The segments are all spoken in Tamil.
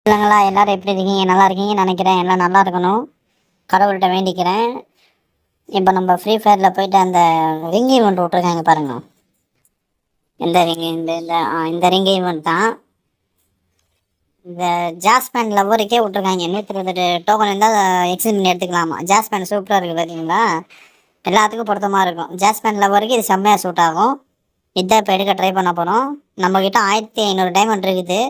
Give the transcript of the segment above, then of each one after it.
இல்லைங்களா, எல்லாரும் எப்படி இருக்கீங்க? நல்லா இருக்கீங்கன்னு நினைக்கிறேன். எல்லாம் நல்லா இருக்கணும், கடவுள்கிட்ட வேண்டிக்கிறேன். இப்போ நம்ம ஃப்ரீ ஃபயரில் போயிட்டு அந்த ரிங் ஈவெண்ட் விட்ருக்காங்க பாருங்க. இந்த ரிங் இந்த ரிங் ஈவெண்ட் தான். இந்த ஜாஸ்பேன் லவ்வருக்கே விட்ருக்காங்க. 128 டோக்கன் இருந்தால் எக்ஸிட் பண்ணி எடுத்துக்கலாமா. ஜாஸ்பேன் சூப்பராக இருக்குது பார்த்தீங்களா, எல்லாத்துக்கும் பொருத்தமாக இருக்கும். ஜாஸ்பேன் லவ்வருக்கு இது செம்மையாக சூட் ஆகும். இதான் இப்போ எடுக்க ட்ரை பண்ண போகிறோம். நம்மக்கிட்ட 1500 டைமண்ட் இருக்குது.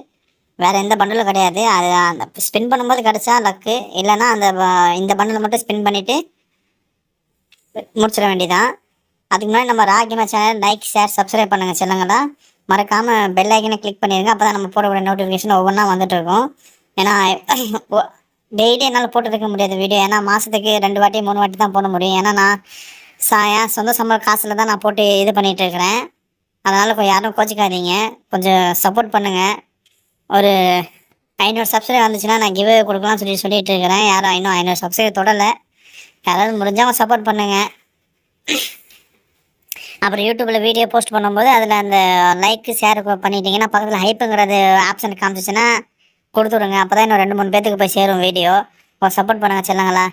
வேறு எந்த பண்டலும் கிடையாது. அது அந்த ஸ்பின் பண்ணும்போது கிடச்சா லக்கு, இல்லைன்னா அந்த இந்த பண்டலை மட்டும் ஸ்பின் பண்ணிவிட்டு முடிச்சிட வேண்டியதான். அதுக்கு முன்னாடி நம்ம ராகிமா சேனல் லைக், ஷேர், சப்ஸ்கிரைப் பண்ணுங்கள் செல்லுங்களா. மறக்காமல் பெல் ஐக்கனை கிளிக் பண்ணிடுங்க. அப்போ தான் நம்ம போடக்கூடிய நோட்டிஃபிகேஷன் ஒவ்வொன்றா வந்துட்டு இருக்கும். ஏன்னா டெய்லி என்னால் போட்டுருக்க முடியாது வீடியோ. ஏன்னா மாதத்துக்கு 2 வாட்டி 3 வாட்டி தான் போட முடியும். ஏன்னா நான் என் சொந்த சம்பள காசில் தான் நான் போட்டு இது பண்ணிகிட்டு இருக்கிறேன். அதனால் கொஞ்சம் யாரும் கோச்சிக்காதீங்க, கொஞ்சம் சப்போர்ட் பண்ணுங்கள். ஒரு 500 சப்ஸ்கிரைப் வந்துச்சுன்னா நான் கிவ் கொடுக்கலாம்னு சொல்லிட்டு இருக்கிறேன். யாரும் இன்னும் 500 சப்ஸ்கிரைப் தொடலை. யாராவது முடிஞ்சவங்க சப்போர்ட் பண்ணுங்கள். அப்புறம் யூடியூப்பில் வீடியோ போஸ்ட் பண்ணும்போது அதில் அந்த லைக் ஷேர் பண்ணிட்டீங்கன்னா பக்கத்தில் ஹைப்புங்கிறது ஆப்ஷன் காமிச்சிச்சுன்னா கொடுத்துடுங்க. அப்போ தான் இன்னும் 2-3 பேத்துக்கு போய் சேரும் வீடியோ. சப்போர்ட் பண்ணுங்கள் செல்லுங்களா.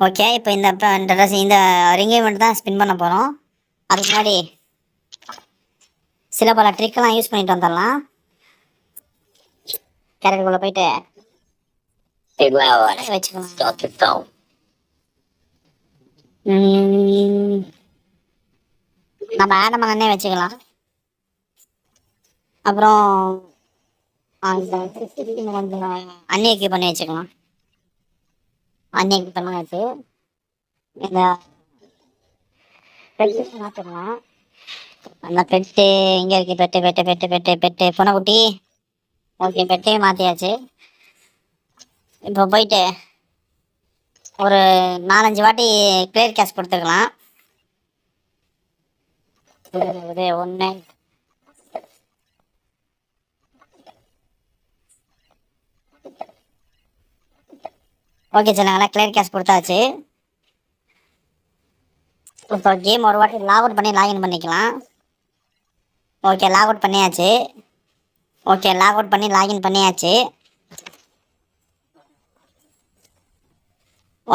ஓகே, இப்போ இந்த ரிங் ஈவெண்ட் தான் ஸ்பின் பண்ண போகிறோம். அதுக்கு முன்னாடி சில பல ட்ரிக்கெல்லாம் யூஸ் பண்ணிட்டு வந்துடலாம். கேரக்டருக்குள்ளே போயிட்டு வச்சுக்கலாம். நம்ம ஆடமங்கன்னே வச்சுக்கலாம். அப்புறம் அன்னியக்கு பண்ணி வச்சுக்கலாம். அன்னியக்கு பண்ண வச்சு இந்த பெட்டு மாற்றிடலாம். அந்த பெட்டு இங்கே இருக்கு. Bed bed bed bed bed பூனைக்குட்டி. ஓகே, பெட்டையும் மாற்றியாச்சு. இப்போ போயிட்டு ஒரு 4-5 வாட்டி கிளியர் கேஷ் கொடுத்துக்கலாம். 1 ஓகே சொல்லுங்களா, கிளியர் கேஷ் கொடுத்தாச்சு. இப்போ கேம் ஒரு வாட்டி லாக் அவுட் பண்ணி லாகின் பண்ணிக்கலாம். ஓகே, லாக் அவுட் பண்ணியாச்சு. ஓகே, லாக் அவுட் பண்ணி லாகின் பண்ணியாச்சு.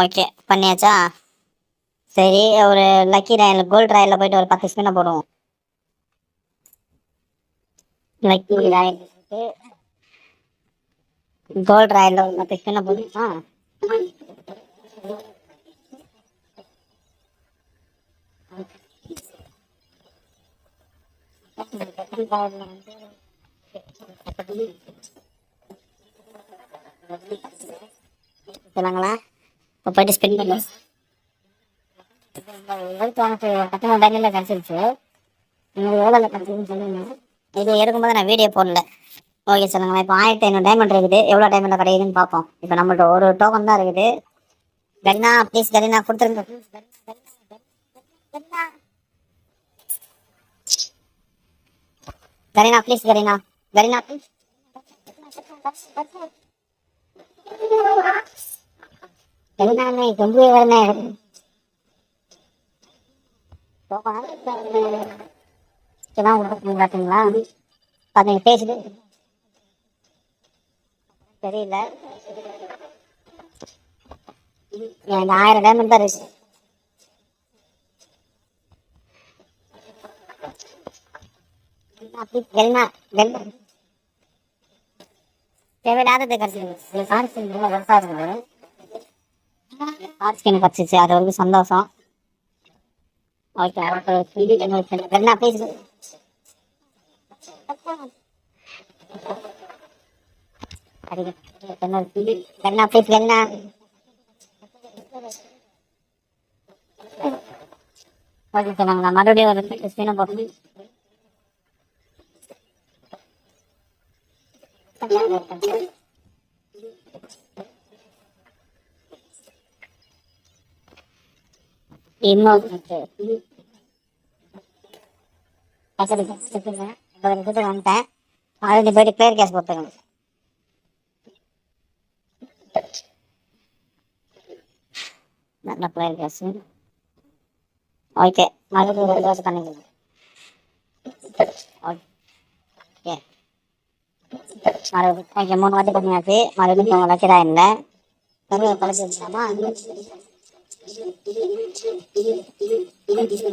ஓகே பண்ணியாச்சா? சரி, ஒரு லக்கி ராயல் கோல்டு ராயலில் போயிட்டு ஒரு 10 ஸ்பின்னை போடுவோம். லக்கி ராயல் கோல்டு ராயலில் ஒரு 10 ஸ்பின்னை போடுவோம். சொல்லுங்களா, இப்போ போயிட்டு ஸ்பின் பண்ணி 19 டைமில் கிடச்சிருச்சு. நீங்கள் எவ்வளோ கிடச்சிருக்குன்னு சொல்லுங்க. இது எடுக்கும்போது நான் வீடியோ போடல. ஓகே சொல்லுங்களா, இப்போ 1500 டைமண்ட் இருக்குது. எவ்வளோ டைமண்டில் கிடைக்குதுன்னு பார்ப்போம். இப்போ நம்மள்ட்ட ஒரு டோக்கன் தான் இருக்குது. கரீனா ப்ளீஸ், கரீனா கொடுத்துருங்க. Kareena please, Kareena Kareena please. கரீனா ரொம்ப வரணும். பார்த்தீங்களா, பார்த்தீங்க பேசுது தெரியல. இந்த 1000 டைமண்ட் தான் இருக்கு. தேவையில்லாதது கிடைச்சிருக்கு. கிடச்சிச்சு, அது வரைக்கும் சந்தோஷம். Okay, Kareena please. Kareena please, Kareena. Okay சொன்னாங்களா, மறுபடியும் ஒரு ஸ்பின்னை போடணும். இன்னும் வந்துட்டேன். மறுபடியும் போயிட்டு கிளியர் கேஷ் போட்டுக்கணும். நல்ல கிளியர் கேஷ். ஓகே, மறுபடியும் 2 பண்ணிக்கலாம். ஓகே மறுபடியும் ஓகே 3 வாட்டி பண்ணியாச்சு. மறுபடியும் லக்கிடா இல்லை கருவை பழச்சி வச்சுக்காமா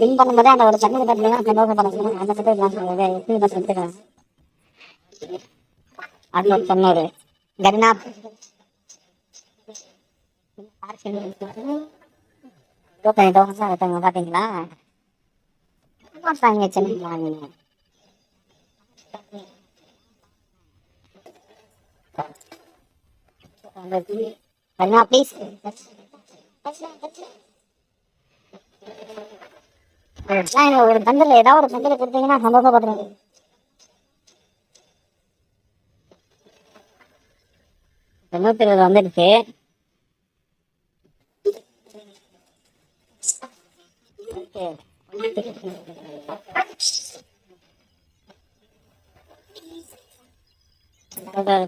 வின் பண்ணும்போதே அந்த ஒரு தண்ணி தட்டுலாம் சந்தோஷப்படணும். அந்த மட்டும் எடுத்துக்கிறேன். அது ஒரு 90 கரினா பாத்தீங்களா சென்னை கரினா ப்ளீஸ் ஒரு பந்தல் ஏதாவது ஒரு பந்தல் கொடுத்தீங்கன்னா சந்தோஷப்படுறேன். தொண்ணூத்தி 20 வந்துடுச்சு.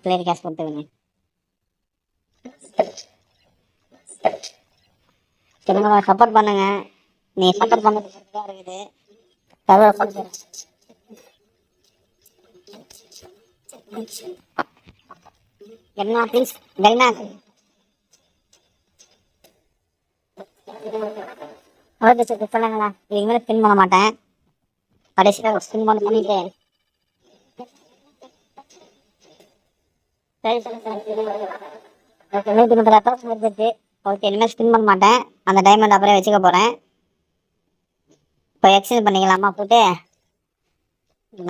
பிளேயர் கேஷ் கொடுத்துருங்க. சப்போர்ட் பண்ணுங்க. நீ சப்போர்ட் பண்ணது இருக்குது. என்ன ப்ளீஸ் கரினா ஓகே சரி சொல்லுங்களா. இதுக்கு மேலே ஸ்பின் பண்ண மாட்டேன். கடைசியில் ஸ்பின் பண்ணிட்டு சரி ஓகே 130 இருந்துச்சு. ஓகே இனிமேல் ஸ்பின் பண்ண மாட்டேன். அந்த டைமண்ட் அப்புறம் வச்சுக்க போகிறேன். இப்போ எக்ஸ்சேஞ்ச் பண்ணிக்கலாமா போட்டு?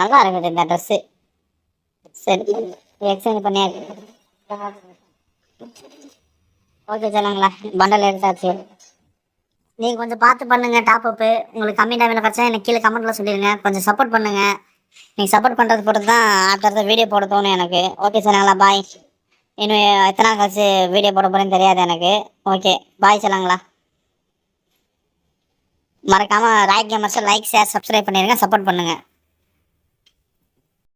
நல்லா இருக்குது இந்த ட்ரெஸ்ஸு. சரி எக்ஸ்சேஞ்ச் பண்ணியாச்சு. ஓகே சொல்லுங்களா பண்டல் எடுத்தாச்சு. நீங்கள் கொஞ்சம் பார்த்து பண்ணுங்கள் டாப் அப்பு. உங்களுக்கு கம்மி டைமில் கிடச்சா எனக்கு கீழே கமெண்ட்டில் சொல்லிடுங்க. கொஞ்சம் சப்போர்ட் பண்ணுங்கள். நீங்கள் சப்போர்ட் பண்ணுறது பொறுத்து தான் அடுத்த வீடியோ போட தோணும் எனக்கு. ஓகே சொல்லுங்களா பாய். இன்னும் எத்தனை நாள் கழிச்சு வீடியோ போட போகிறேன்னு தெரியாது எனக்கு. ஓகே பாய் சொல்லுங்களா. மறக்காமல் ராய் கேமர்ஸை லைக் ஷேர் சப்ஸ்கிரைப் பண்ணிடுங்க. சப்போர்ட் பண்ணுங்கள்.